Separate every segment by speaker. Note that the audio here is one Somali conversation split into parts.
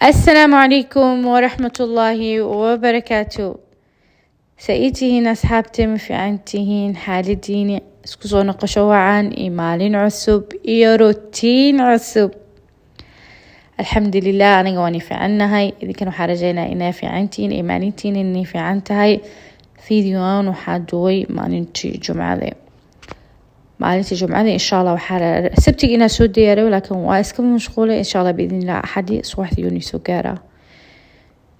Speaker 1: السلام عليكم ورحمة الله وبركاته. سئيتهين أصحابتي مفيعنتهين حالديني اسكسو نقشوا عن إيمالين عصب إيو روتين عصب. الحمد لله أنا قواني في عنا هاي إذا كانوا حرجينا إنا في عنتين إيمانيتين إني في عنتهاي فيديوان وحادوي ما ننتي جمعة ذي maalinta jumcada insha allah waxaa sabtiga inaa soo diyaariyo laakiin waa iska mashquulay insha allah باذن الله axadii subaxdii yuu soo gaaraa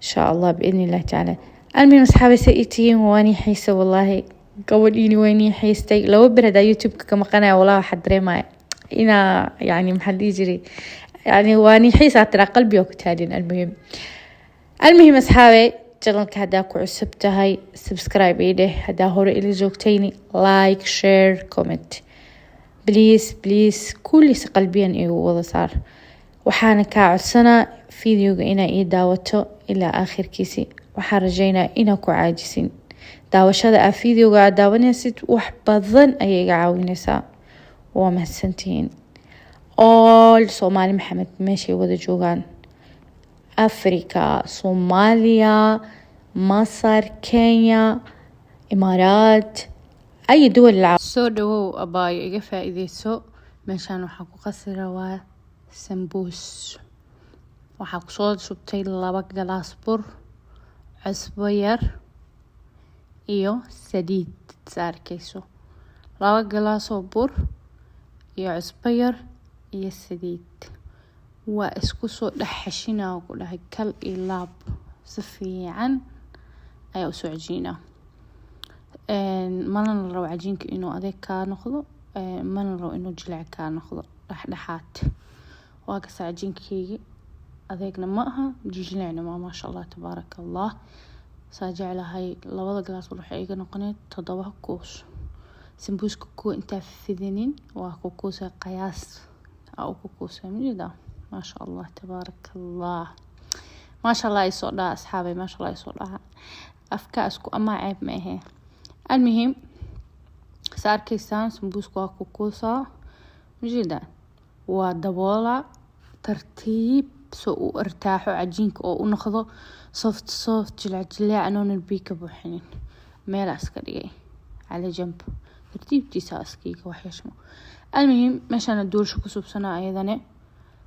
Speaker 1: insha allah باذن الله تعالى. المهم اصحابي سئتين واني حيسه والله gabadhiini wayni haystay laba bir hada youtube ka maqanay walaa waxa dareemay ina yani maxaa dhigi jiray yani wani xiisa tira qalbiga ku taalin. المهم اصحابي channelka hadaa ku cusub tahay subscribe ideh hadaa hore ila joogtayni like share comment please kullis qalbiyan igu wada saar. waxaana ka codsanaa fiidiyoga inaa ii daawato ilaa aakhirkiisi. waxaan rajaynaa inaa ku caajisin daawashada aa fiidiyoga aa daawanaysid wax badan ayay iga caawinaysaa. waa mahadsantihiin all Soomaali Maxamed meeshay wada joogaan Afrika, Soomaaliya, Masar, Kenya, Imaaraat, أي دول العالم. soo dhawow abaayo iga faa'iideyso. meeshaan waxaa ku qasi rabaa sambuus. waxaa ku soo shubtay 2 galaas bur, cusbo yar iyo saliid saarkayso. 2 galaas oo bur iyo cusbo yar iyo saliid. waa isku soo dhaxashinaa ku dhahay kal iyo laab si fiican ayaa u soo cajiinaa. mana la rabo cajiinka inuu adeeg ka noqdo, mana la rabo inuu jileec ka noqdo, dhexdhexaad. waa ka cajiinkeyga adeegna ma aha jileecna ma ma sha Allah tabaaraka Allah. saa jeclahay 2 galaas waxay iga noqonay 7 kuus. sambuuska ku inta fidinin waa ku kuusa qiyaas oo ku kuusa midda ما شاء الله تبارك الله. ما شاء الله يسودا أصحابي ما شاء الله يسودا أفكاسكو أما عيب ما هي. المهم صار كيسان سمبوسكو كوكوسا جدا ودبولا ترتيب سو ارتاحوا عجينك أو نخذو soft جلع نون البيك بوحنين ميل عسكري على جنب ترتيب تيساسكيك وحيشمو. المهم مشان الدور شو كسب سنة أيضا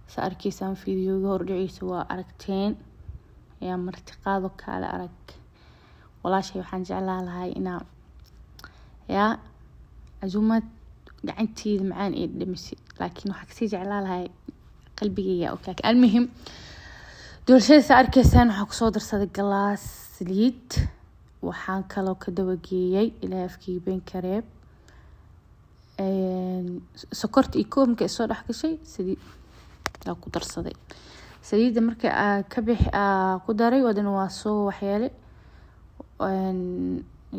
Speaker 1: سأركيسان فيديو هوردعيس waa aragteen yaa martiqaado kala arag. walaashay waxaan jeclaan lahay inaa yaa azumad gacanteeda macaan ee dhamisi laakiin waxa kasii jeclaan lahay qalbigayga oo kale. المهم doorshada sa'arkeysaan waxa ku soo darsaday galaas saliid. waxaan kaloo ka dabageeyay ilaa afkii been kareeb sokorta iyo koomka soo dhax gashay saliid ku darsaday. saliida markii ka bixi ku daray wadana waa soo waxyeelay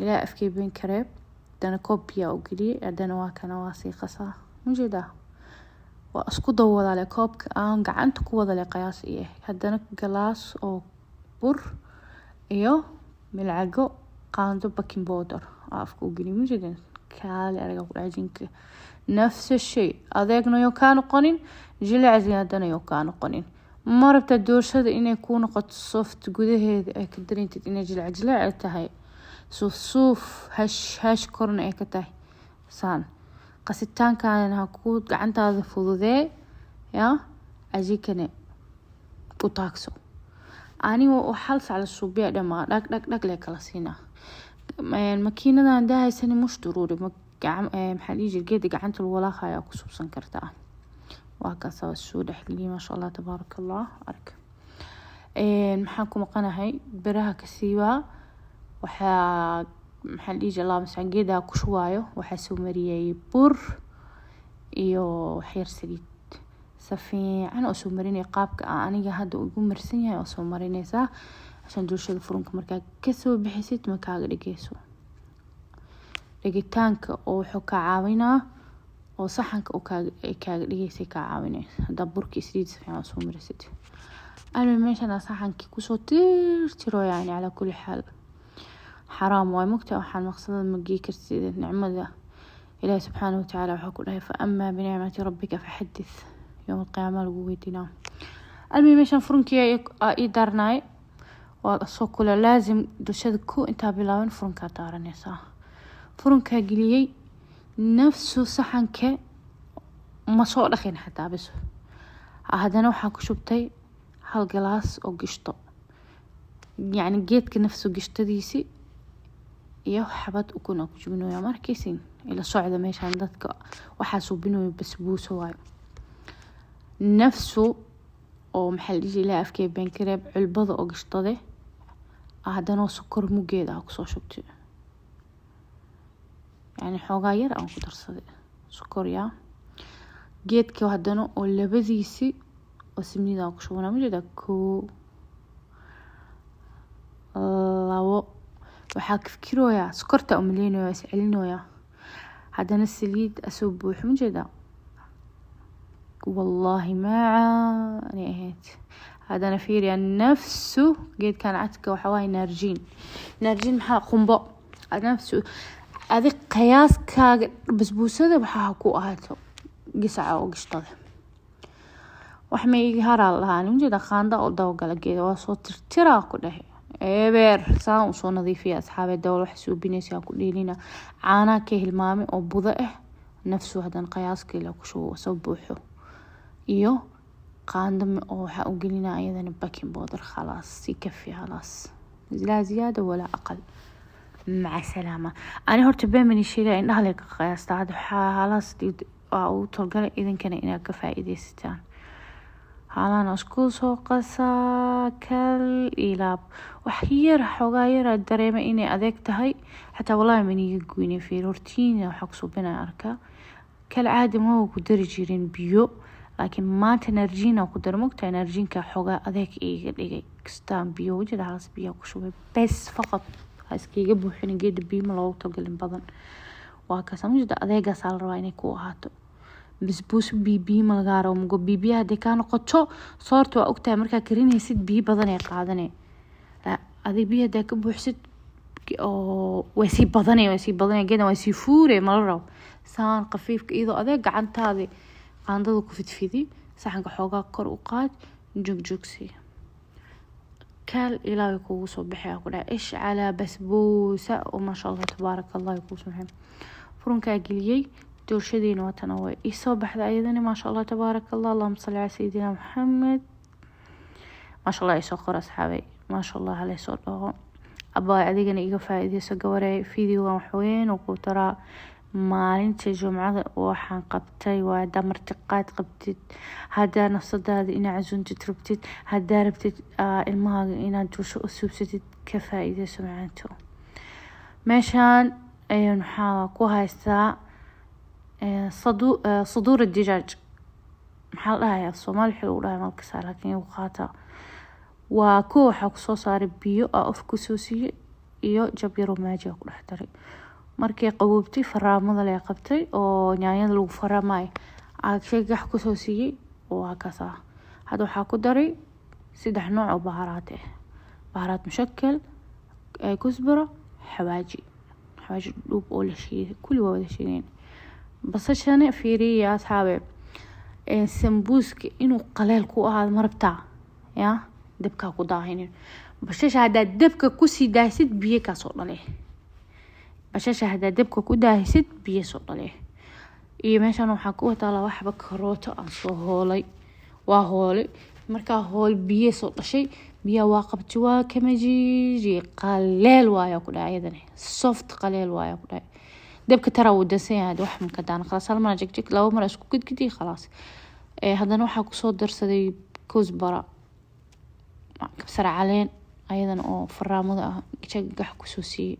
Speaker 1: ilaa afkii been kareeb dana koobiya oo geliyay hadana waa kana waa sii qasaa mujida waa isku dawada koobka aan gacanta ku wada leh qiyaas iyo hadana galaas oo bur iyo milcago qaando baking powder afka u geliyay mujida kaale araga ku dhajinka نفس الشيء أذاقنا يوكان قنين جلع زيادنا يوكان قنين ما ربت الدورشة إنه يكون قد صفت جوده هذا كدرين تدين جلع تهاي صوف هش كورنا كتاي سان قصتان كان هكود عند هذا فوضى يا أجيكني كتاكسو أني وحلص على الصبيع لما لك لسينا الماكينة عندها سنة مش ضروري maxaa dhigi jiray geed gacanta lagu walaaqayo ayaa ku subsan kartaa. waa ka soo dhaxliyay ma sha Allah tabaaraka Allah. ark maxaan ku maqanahay biraha ka siiba waxa maxaa dhigi jiray mas'aan geeda ku shuwaayo waxa soo mariyay bur iyo xeer saliid safiican oo soo marinay qaabka aniga hadda ugu marsan yahay oo soo marinaysa ashan dulshada furunka markaa ka soo bixisid ma kaaga dhigayso dhigitaanka oo wuxuu ka caawinaa oo saxanka oo kaaga dhigaysay ka caawinay hada burki saliid fiican soo marisid. أنا meeshan saxanki ku soo tirtiro yani ala kulli xaal xaraam way mugta waxaan maqsadada ma gii kartid nicmada إلهي سبحانه وتعالى وحكوا له فأما بنعمة ربك فحدث يوم القيامة لقويتنا. المهم مشان فرنكي إدارناي وصوكولا لازم دوشة كو انتا بلاون فرنكا دارنيسا فرنكا قليي نفسه صحنك ما soo dhaqin xataa bas hadana waxaa ku shubtay hal galaas oo gishto yani geedka nafsu gishtadiisi iyo xabad ukun ku jubinayo markaysin ila socda meeshan dadka waxa suubinayo basbuus waayo nafsu oo maxal la afkay bankareeb culbada oo gishtade hadana sokor mugeeda ku soo shubtay yani xoogaa yar aan ku darsaday sokor yaa geedka hadana oo labadiisi oo simnida ku shubana midda ko labo waxa ka fikirooya sokorta umaleynaya is celinooya hadana saliid asoo buux midda wallahi ma ani ahayd hadana fiiriya nafsu geedkan cadka waxa waay narjin maxaa qumbo nafsu adig qiyaaskaaga basbuusada waxa ku ahaato قسعة أو قشطة وحمي يهرال لهاني مجد خاندا أو دوغالا جيدا وصوت ترى كله بير ساو صو نظيفية أصحاب الدولة حسوا بنيسيا كليلنا عانا كيه المامي أو بضائه نفسه هذا قياس كيلو كشو صبوحه إيو قاندم أو حقولنا أيضا باكين بودر خلاص يكفي خلاص لا زيادة ولا أقل مع السلامة أنا هرت بين من الشيء إن أهلك قياس تعد خلاص أو تلقى إذن كان إنها كفائدة ستان حالا أشكو سوقسا كالإلاب وحير حقاير الدريمة إني أذيك تهي حتى والله من يقويني في روتين وحقصو بنا أركا كالعادة ما هو قدر يجيرين بيو لكن ما تنرجينا وقدر مقتا نرجين كحقا أذيك إيه كستان بيو وجد عاص بيو كشو بس فقط هاسكي يقبو حين قيد بي ملو تلقى البضن وهكذا مجد أذيك سال روايني كوهاتو بسبوس بي ملغارو مقو بي هادي كانو قطشو صورتو أكتا مركا كريني سيد بي بضاني قادني لا هذي بي هادي كبوحسد ويسي بضاني جدا ويسي فوري مرة سان قفيف إيضو أذيك عنت هذي قاندادو كفت فيدي ساحنك حوغا كور وقاد جوكسي كال إلا يكو صبحي أقول إيش على بسبوسة وما شاء الله تبارك الله يكو سبحانه فرنكا قليي دورشدين وتنوي يصبح أيضا ما شاء الله تبارك الله اللهم صل على سيدنا محمد ما شاء الله يسوق أصحابي ما شاء الله عليه صوته أبا أديقنا إيقا فائدة سقوري فيديو وحوين وقوترا maalinta jumcada waxaan qabtay waa damartiqaad qabtid hadaa nafsadaada inaad casuuntid rabtid hadaa rabtid ilmahaaga inaad dusho u suubsatid ka faa'iideyso macaanto meeshaan ayaan waxaa ku haystaa صدور الدجاج maxaa la dhahayaa Soomaali xil u dhahay malkaas laakiin uu qaata waa koo waxa ku soo saaray biyo af ku soo siiyay iyo jab yar oo maaji ku dhex daray markii qaboobtay faraamada la qabtay oo yaanyada lagu faramay aagay gax ku soo siiyay oo hakaasa hada waxa ku daray saddex nooc oo baharat mushakal كزبرة حواجي دوب oo la shiiday kulli waa wada shiideen basashana fiiriya asxaabe sambuuska inuu qaleel ku ahaado marabta ya dabka ku daahinin basasha hada dabka ku sii daasid biyo ka soo dhalay basasha hada dabka ku daahisid biyo soo dhalay iyo meeshan waxa ku wataala waxba karooto aan soo hoolay waa hoolay marka hool biyo soo dhashay biyo waa qabti waa kamaji qaleel waaya ku dhaayadane soft qaleel waaya ku dhaay dabka tara uu dasan yahay wax ma ka daan khalaas hal mar jigjig laba mar isku gidgidi khalaas hadana waxa ku soo darsaday kuzbara kabsar caleen ayadan oo faraamada ah gax ku soo siiyay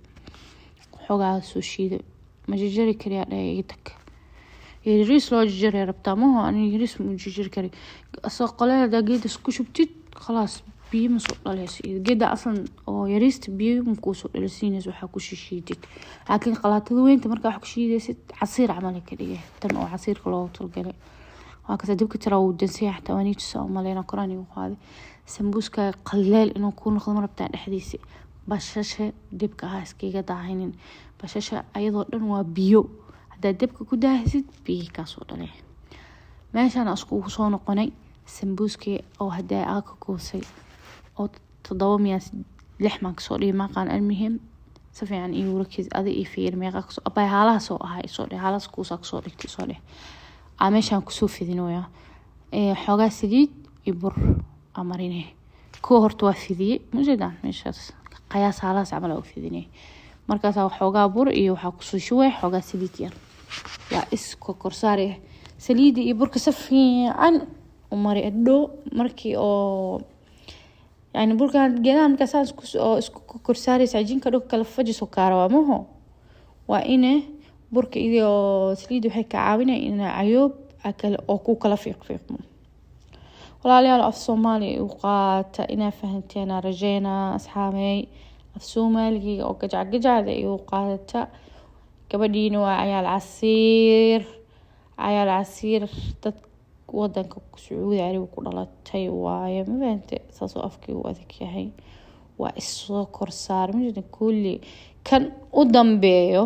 Speaker 1: xogaa soo shiiday ma jijiri kariya dhayigtak yiriis loo jijiri rabtaa ma aan yiriis mu jijiri kari asoo qaleel daaqid isku shubtid khalaas biyo ma soo dhaleys geeda aslan oo yariist biyo ma ku soo dhaleysiinayso waxa ku shishiidid laakiin qalaatada weynta marka wax ku shiidaysid casiir camal ka dhigay tan oo casiirka loo talgalay waa ka dibka tira uu dansay xataa wani tusoo maleena qorani u qaaday sambuuska qaleel inuu ku noqdo marabta dhexdiisa bashasha dibka ha iskaga daahinin bashasha ayadoo dhan waa biyo hada dibka ku daahisid biyo ka soo dhalay meeshan asku soo noqonay sambuuskii oo hadday aa ka goosay oo 700 maan kasoo dhigay maqaan almuhim si fiican iyo warkiis adi iyo fiir meeqa kasoo abay haalahaas oo ahay soo dheh haalahaas kuusaa kasoo dhigtay soo dheh meeshaan kusoo fidinooyaa xoogaa saliid iyo bur amarine kuwa horta waa fidiyey mujeedaan meeshaas qayaas haalahaas camal oo fidinay markaas xoogaa bur iyo waxaa kusoo shubay xoogaa saliid yar waa isku korsaare saliid iyo burka si fiican u mari adoo markii oo يعني بركان جنان كسان اسكو كرساري سعجين كدو كلا فجسو كاروا ماهو وإنه برك إذا سليد وحكي عاونا إن عيوب أكل أو كلا فيق ولا على الأف الصومالي وقات إنا فهمتينا رجينا أصحابي أف صومالي أو قجع ذي وقات كبدينو عيال عسير wadanka Sacuudi Carabiga ku dhalatay waaye ma fahamtay saasoo afkii u adag yahay waa isoo korsaar mid kulli kan u dambeeyo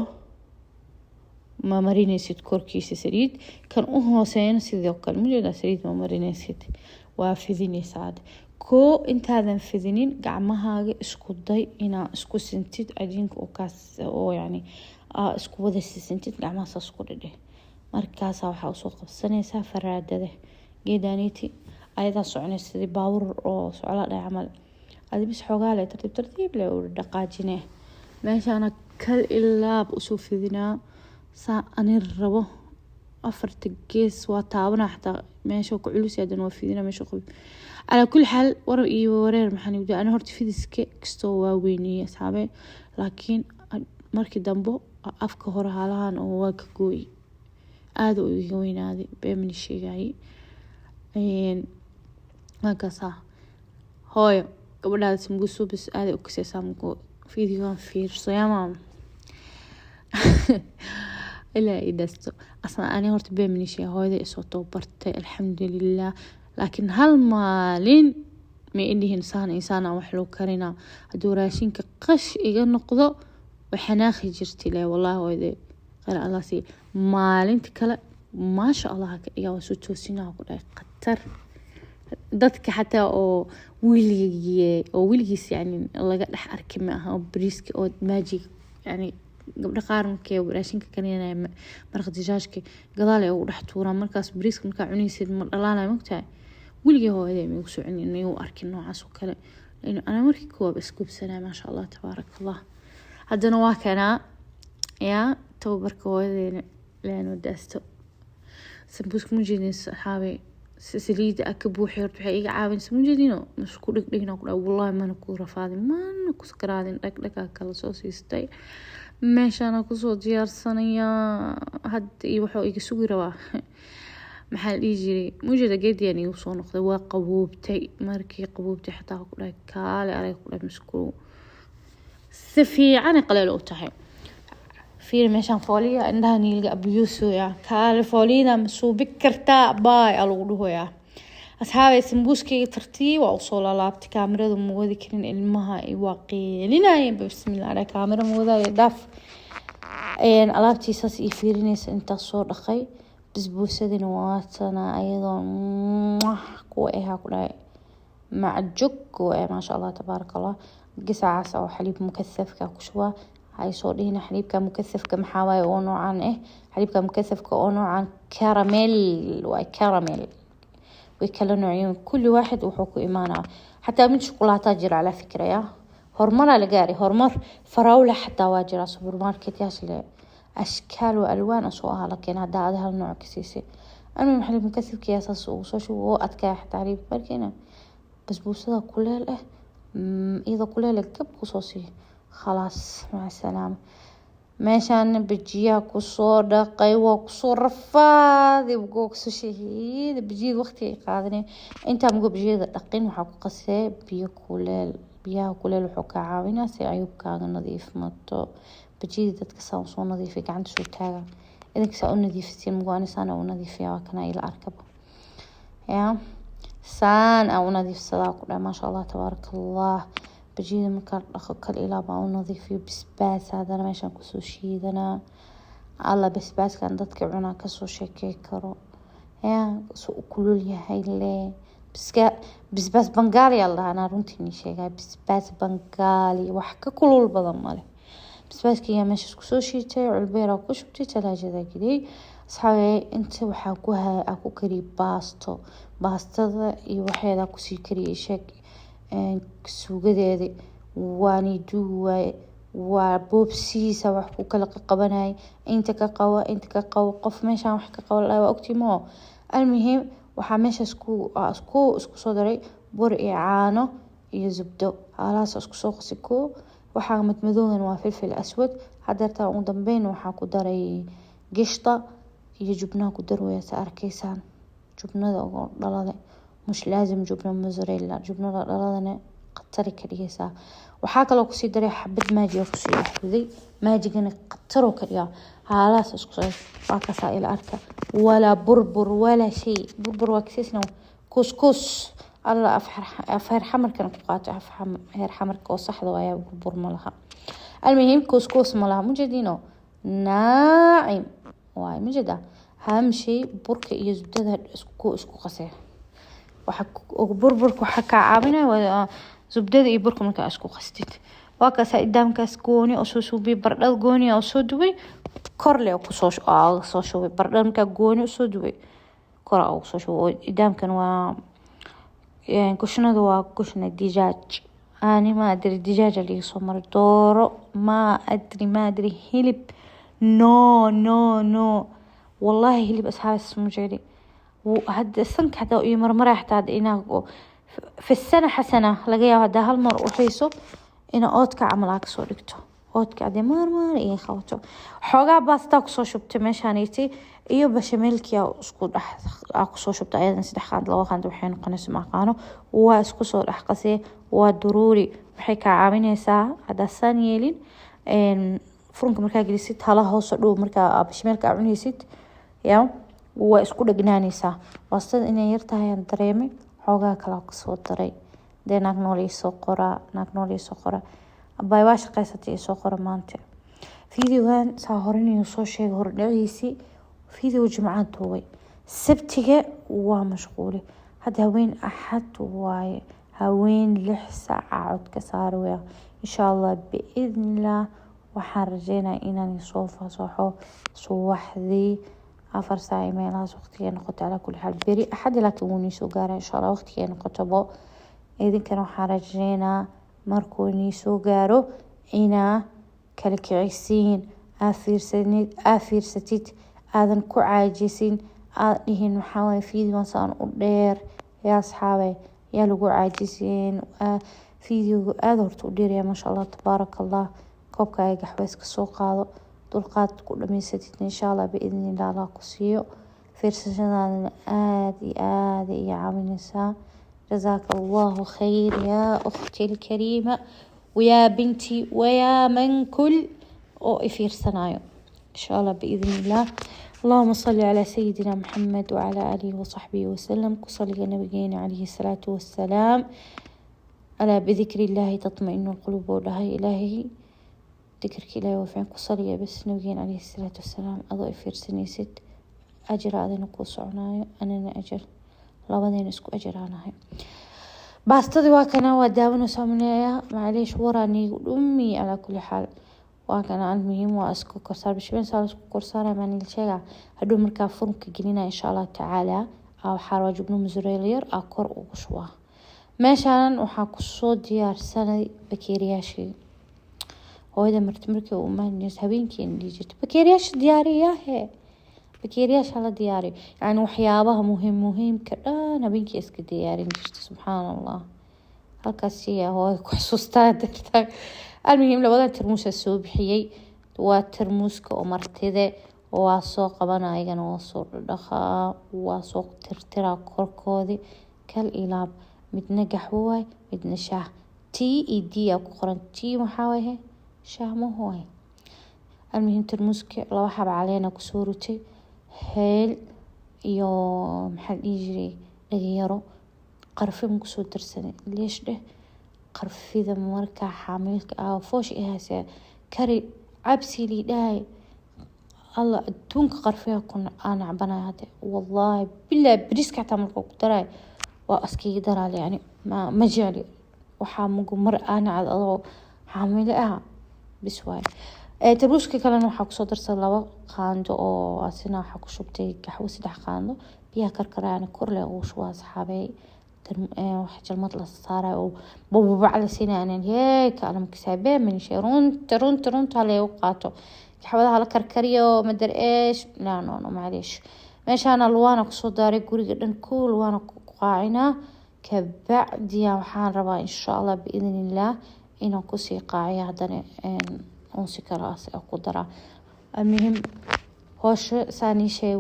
Speaker 1: ma marinaysid korkiisa saliid kan u hooseeyna sidoo kale mid saliid ma marinaysid waa fidinaysaa ko intaadan fidinin gacmahaaga isku day inaa isku sintid cajiinka oo kaas oo yani isku wada sintid gacmaha isku dhidhe markaas waxa soo qabsanaysaa faraadada geedaaniti ayada soconaysa sidii baawur oo socda camal adibis xogaa leh tartiib leh oo dhaqaajine meeshana kal ilaab u soo fidinaa saa anir rabo afarta gees waa taabana xataa meesha ku culus yadan waa fidina meesha qub ala kul hal war iyo wareer maxaan u ana horta fidiska kasto waa weynii asxaabe laakiin markii dambo afka hore haalahan oo waa ka gooy aad u iga weynaaday beemni sheegay markaasa hooyo gabadhaada sambuusu bis aad u kasaysaa mugo fiidiyoon fiirso yamaan ilaa idasto asna ani horta beemni sheegay hooyada isoo tabartay alxamdulillah laakiin hal maalin ma indihin insaan wax loo karina haduu raashinka qash iga noqdo waxanaaqi jirtay la wallahi hooyada qara Allah si maalinta kale ما شاء الله يا وسوتو سينا كده قطر dadka xataa oo wiilgiis yani laga dhex arki maaha oo briiski oo magic yani gabdha qaar markay raashinka kaneenay maraq dijaajka gadaal ay u dhex tuuraan markaas briiska marka cunaysid ma dhalaanay magtahay wiilgii hooyaday ma ugu socon inay u arkin noocaas oo kale in ana markii koob iskuubsanaa ma sha Allah tabarakallah hadana waa kana ya tabarka hooyaday laan wadaasto sambuuska mujidin saxaabe سليد أكبو حيرت حقيقة عابن سمجدينو مش كل دقيقة كل والله ما نكون رفاضي ما نكون سكرادين دك أكل صوصي ستي ماشي أنا كوسو ديار صينية هاد يوحو يسوي روا محل يجري موجودة جد يعني يوصون خذوا قبوبتي مركي قبوبتي حتى كل كالي على كل مسكو سفي عن قليل أوتها في مشان فولية عندها نيلقى بيوسو يا كال فولينا مسو بكرتا باي الوضوه يا أصحابي سمبوسكي ترتي وأوصل لابت كاميرا مودي كرين المها واقي لنا بسم الله على كاميرا مودا يدف إن لابتي ساس يفيرنيس انت صور أخي بسبوسة دينواتنا أيضا كوئها كلها مع الجك ما شاء الله تبارك الله قسعة أو حليب مكثف كاكشوا هاي صورينا حليب مكثف كمحاوي أو نوعان حليب مكثف كأو نوعان كراميل وكراميل ويكلا نوعين كل واحد وحكو إيمانا حتى من شوكولاتة جرى على فكرة يا هرمر لقاري هرمر فراولة حتى واجرى سوبر ماركت ياسل أشكال وألوان أسوأها لكن هذا النوع كسيسي أنا حليب مكثف كياسة سوشو هو أتكا حتى حليب بركينا بس بوصلها كلها له إذا كلها لك خصوصي خلاص مع السلامة ماشان بجيها كسور دقي وكسور رفاضي وقوك شهيد بجيد وقتي قادني انت مقو بجيد دقين وحاكو قسي بيها كلال وحوكا عاوينة سي عيوب كاغا نظيف مطو بجيد دادك ساوصو نظيفك عند شو تاغا إذا ساو نظيف ستير مقو أنا سانا ونظيف يا وكنا إلى أركب يا سان أو نظيف صداق ما شاء الله تبارك الله بجيد مكان أخوك الإلابة ونظيفي بسباس هذا أنا ماشان كسو شيدنا الله بسباس كان دادك عنا كسو شكي كرو يا سو كلو لي هاي اللي basbaas bangaali allah anaa runtii sheegay basbaas bangaali wax ka kulul badan male basbaaskiiyaa meesha isku soo shiitay culbeera ku shubtay talaajada geliyay asxaabey inta waxaa ku kariyay baastada iyo waxeeda kusii kariyay sheeg suugadeeda waani duuwaay waa boobsiisa wax ku kala qabanay inta ka qabo qof meeshan wax ka qabo la ogtimo almuhiim waxaa meesha isku soo daray bur iyo caano iyo zubdo halaas isku soo qasiko waxaa madmadoogan waa filfil aswad hadarta ugu dambeyn waxaa ku daray gishta iyo jubna ku darwaya sa arkaysaan jubnada oo dhalada مش لازم جبنة موزاريلا جبنة دلادنا قطري كريسا waxaa kaloo ku sii daray xabad maaji oo ku sii xaday maajigana qataro kaliya haalaas isku soo waa ka saa'il arka wala burbur wala shay burbur waksisna kuskus alla afhar xamarkan ku qaato afhar xamarka oo saxda waa burbur malaha المهم kuskus malaha mujadino naa'im waa mujada hamshi burka iyo zubdada isku qasay waxa burburku waxa ka caawinaya zubdada iyo burka marka isku qastid waa ka saidamkaas gooni oo soo suubi bardhal gooni oo soo duway kor leh ku soo shubay bardhal marka gooni oo soo duway kor oo soo shubay idamkan waa kushnada waa kushna dijaaj ani ma adri dijaaj اللي soo mar dooro ma adri hilib no wallahi hilib asxaabis mujadi وهذا السنك حتى يمرمر حتى إنه في السنة حسنة لقيا هذا هالمر وحيسو إنه أوتك عملاك صورته أوتك عدي مرمر إيه خوته حاجة باستاك صو شبت مشانيتي إيه بشملك يا أسكود أقصو شبت أيضا سدحان لو خان دوحين قناس معقانو وأسكو صور أحقسي وضروري بحكي عامين ساعة هذا الثانية لين فرنك مركا جلسيت هلا هو صدو مركا بشملك عامين يسيت يا waa isku dhagnaanaysaa wasad inay yartahay aan dareemay xoogaa kala ku soo daray naag nool soo qora abay waa shaqaysatay soo qora maanta fiidiyogan saa horinayo soo sheegay hordhaciisi fiidiyo jimcaad duubay sabtiga waa mashquul hada haween axad waaye haween 6 saacadood ka saaraya insha Allah biidnillah waxaan rajeynayaa inaan soo fasaxo subaxdii 4 ساعة meelahaas waqtiga noqoto ala kulli hal beri axad laakiin wuu soo gaaraa insha Allah waqtiga noqoto idinkan waxaan rajeynaa markuu soo gaaro ina kala kicisiin afiirsatid aadan ku caajisin aad dhihin waxa way fiidiyo saan u dheer yaa asxaabay yaa lagu caajisin fiidiyo aad horta u dheer ma sha Allah tabarakallah koobkaaga gaxways ka soo qaado dulqaad ku dhameysatid insha Allah biidnillah la ku siiyo fiirsashadana aad iyo caawinaysa جزاك الله خير يا أختي الكريمة ويا بنتي ويا من كل أفير سنايو إن شاء الله بإذن الله اللهم صل على سيدنا محمد وعلى آله وصحبه وسلم كصلي نبينا عليه الصلاة والسلام ألا بذكر الله تطمئن القلوب ولها إلهي ذكرك إلهي وفعن كصلي بس نبينا عليه الصلاة والسلام أضع أفير سنيست أجر هذا نقص عنايو أنا أجر labadeen isku ajraanahay baastadi waa kana waa daawano saameeyaa macleesh warani dhumi ala kulli xaal waa kana aan muhiim waa isku korsaar bishbeen saal isku korsaara maanil sheega hadhow markaa furunka gelina insha Allah tacaala waxaa waajibno musreeliyar kor ugu shubaa meeshaan waxaa ku soo diyaarsanay bakeeriyaashii hooyada markii uu maanis habeenkii dhijirto bakeeriyaash diyaariyahe بكيرياش على دياري يعني وحيابها مهم كدان habeenkii iska diyaarin jirto subxaan Allah halkaas hooy ku xasuustaa dartaa almuhiim labada tarmuus soo bixiyay waa tarmuuska oo martide waa soo qabanayana waa soo dhaqaa waa soo tirtira korkoodi kal ilaab midna gaxwaay midna shaah tii ku qoran tii waxa way shaah ma hooy almuhiim tarmuuska laba xab caleena ku soo rutay هيل يو محل يجري لغيره قرفين كسو درسني ليش ده قرفي ذا مركا حاملك فوش إهاسا كاري عبسي لي داي الله دونك قرفيها كون أنا عبنا هذا والله بالله بريسك عتاملك وقدراي وأسكي درالي يعني ما جعلي وحامق مر أنا على الله حاملها بسواي تروشكي كلنا waxaa kusoo darsan 2 qaando oo asina waxaa ku shubtay qaxwo 3 qaando biyaha karkaraan kor leh oo shwa asxaabay waxa jalmad la saaray oo babac la siinayaan heek ana makisabay min shirun tale u qaato qaxwada la karkariyo madar eesh la no maalish meeshaan alwaana kusoo daaray guriga dhan kool waana ku qaacina kabacdi waxaan rabaa insha Allah biidinillah inaan ku sii qaaciyo hadana أنسي كراس أو قدرة المهم هوش ثاني شيء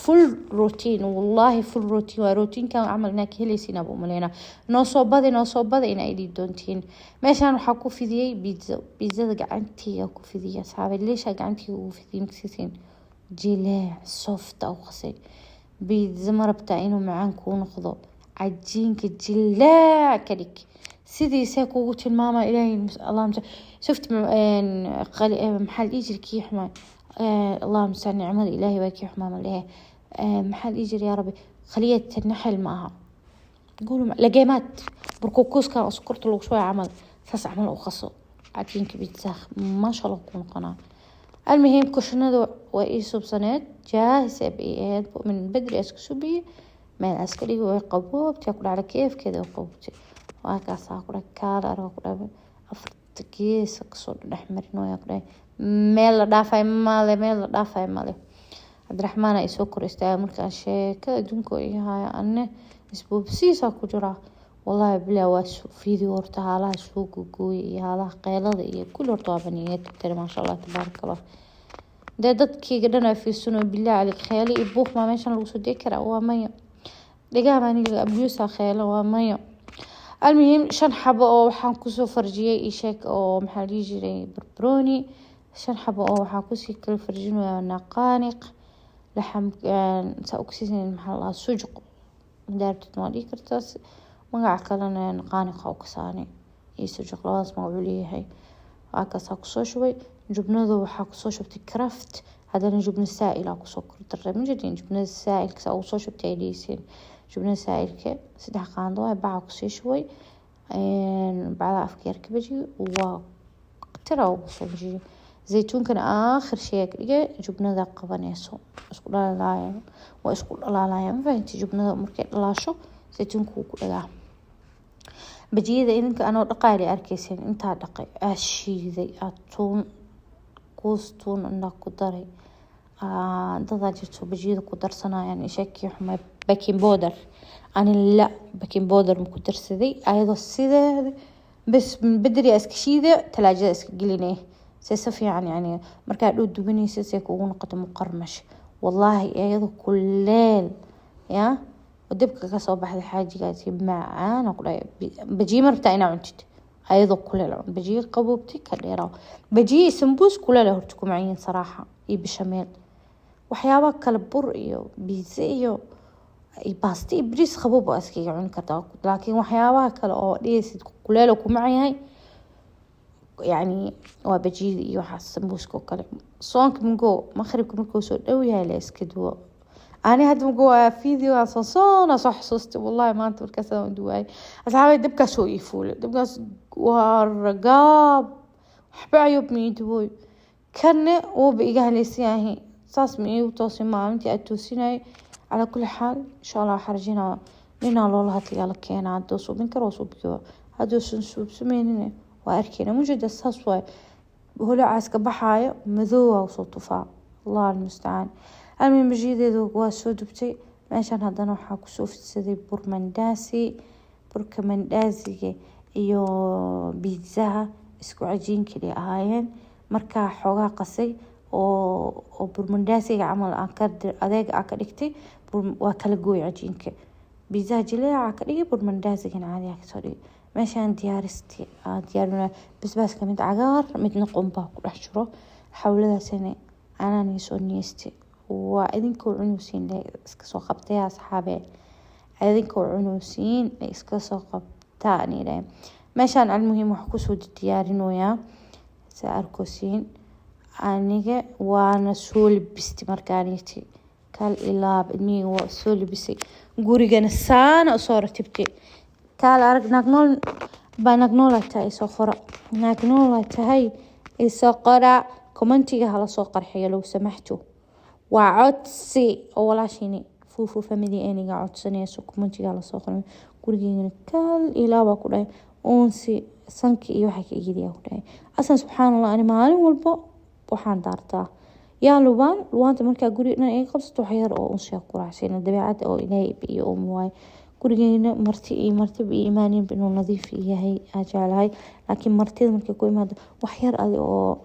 Speaker 1: فل روتين والله فل روتين وروتين كان عملنا كهلي سينابو ملينا نو صوبة إن أيدي دونتين ماشان حكوا في ذي بيتزا قعنتي أكو في ذي أصحابي ليش قعنتي وفي ذي مكسسين جلاع صفت أو خسي بيتزا مربتعينو معان كونو خضو عجينك جلاع كليك سيدي ساكو الماما إلهي اللهم شفت محل يجري كي حماي اللهم سعني عمل إلهي وكي حمام إلهي محل يجري يا ربي خلية النحل معها قولوا لقيمات بركوكوس كان أسكرت له شوية عمل فاس عمل أخصو عجين كبيتزاخ ما شاء الله كون قناة المهم كشنا وإيسو بسنات جاهزة بإياد من بدري أسكسو بي ما العسكري ويقبوب تاكل على كيف كذا وقبوبتي وهكذا أقول كار أقول أفرتكيس أقصد الأحمر نوع أقول ميل دافع ماله عبد الرحمن يسكر استعمل كان شيء كذا دونكو إياها أنه اسبوع بسيس أكو جرا والله بلا واسو فيديو ورتها على سوق وقوي على قيلة كل ورتها بنيات ترى ما شاء الله تبارك الله ده كي قدرنا في السنة بالله عليك خيالي يبوخ ما ماشان لو سديكر أو مايا لقاها ماني أبيوسها خيالة ومايا المهم 5 حبة oo waxaan ku soo farjiyay isheek oo maxaa la jiray barbarooni 5 حبة oo waxaan ku sii kala farjinayaa naqaaniq laxam sa oksisin maxaa la sujuq daartid ma dhigi kartaa magaca kalena naqaaniq oo ka saani iyo sujuq labadaas magac leeyahay waxa ku soo shubay jubnadu waxaa ku soo shubtay craft hadana jubna saa'il ku soo kordaray ma jidin jubna saa'il ka soo shubtay liisin جبنا سائلك 3 قاندو باع كسي شوي بعد افكار كبجي وقترا وصوجي زيتون كان اخر شيء كده جبنا ذا قبنيسو اسكو لا واسكو لا فانتي جبنا مركي لاشو زيتون كوكو دغا بجيده انك انا دقايلي اركيسين انت دقي اشيدي اتون كوستون انك كدري دادا جرتو بجيده كدرسنا يعني شكي حما باكين بودر أنا لا باكين بودر مكتر سدي أيضا السيدة بس من بدري أسكشيدة تلاجة أسكجلينه سيصفي يعني مركز لو دبني سيكون قط مقرمش والله أيضا كل ليل يا ودبك كصباح الحاجة قاعد معانا أقول بجي مرتين عندت أيضا كل ليل بجي قبوبتي كليرا بجي سمبوس كل ليل هرتكم معين صراحة بشمال وحيابا كالبر إيو بيزا إيو باستي بريس خبوب أسكي عن كذا لكن وحيابا كلا أو ليس كلالو كمعي يعني وبجي إيو حس سمبوسكو كلا صونك من جو مخربك من كوسو أوي هاي ليس كدوا أنا هاد مجوا فيديو أصلا صح صوستي والله ما أنت الكسر دواي أصحابي دبكة سو يفول دبكة ورقاب حب عيوب ميدوي كنا وبيجاه لسياهي ساس مي وتوصي ما أنتي أتوسيناي على كل حال إن شاء الله حرجينا لنا الله هتلي على كينا عدوسو بنكر وصوبيو عدوسو نسوب سمينين وأركينا موجودة ساسوي هلا عاسك بحايا مذوة وصوتفا الله المستعان المهم بجيدة ذو واسودبتي ماشان هادانا waxaa kusoo fidsaday burmandaasiga iyo pizzaha isku cajiin kaliya ahaayeen markaa xoogaa qasay oo burmandaasiga camal aan ka adeeg ka dhigtay waa kala gooy cajiinka pizzaha jileeca ka dhigay burmandaasigan caadi ah soo dhigay meeshaan diyaarina basbaaska mid cagaar midna qumba ku dhex jiro xawladaasina aanan soo niyeystay waa idinkoo cunuusiin iska soo qabtay asxaabe idinkoo cunuusiin iska soo qabtaan ilaa meeshaan almuhiim wax ku soo diyaarinoyaa saarkoosiin aniga waana soo libistay markaaniti كال إلاب إدمي وسولي بسي قوري جانا سانا صورة تبكي كال أرق نقنول بنقنول تاي سوخرة نقنول تاي إسقرا كومنتي على سوق الحياة لو سمحتوا وعدسي أول شيني فوفو فاميلي أني قاعد سنة سو كومنتي على سوق قوري جانا كال إلاب كله أنسي sanki iyo waxa ka igidaya ku dhahay asan subxaanallah ani maalin walba waxaan daartaa yaa luwaanta markaa guriga dhan ay qabsato wax yar oo unsha quraacsan dabeecada oo ilaahay iyo umwaay gurigeena martiba iyo imaaneen inuu nadiif yahay ajalahay laakiin martida markay ku imaado wax yar oo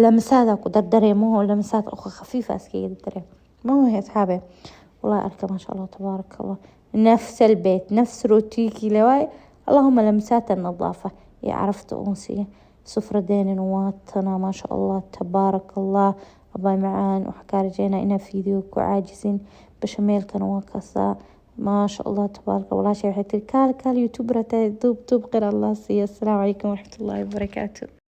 Speaker 1: lamasaada ku dardareemo lamasaad oo khafiif askay dardareemo ma هو asxaabe wallahi arka ma sha Allah tabaarak Allah نفس البيت نفس روتيكي لواي اللهم لمسات النظافة عرفت أنسي سفرة دين واتنا ما شاء الله تبارك الله أبا معان وحكار جينا إنا فيديو وعاجزين بشميل كانوا وكسا ما شاء الله تبارك الله شيء حتى كال يوتيوبر دوب قرا الله سي السلام عليكم ورحمة الله وبركاته.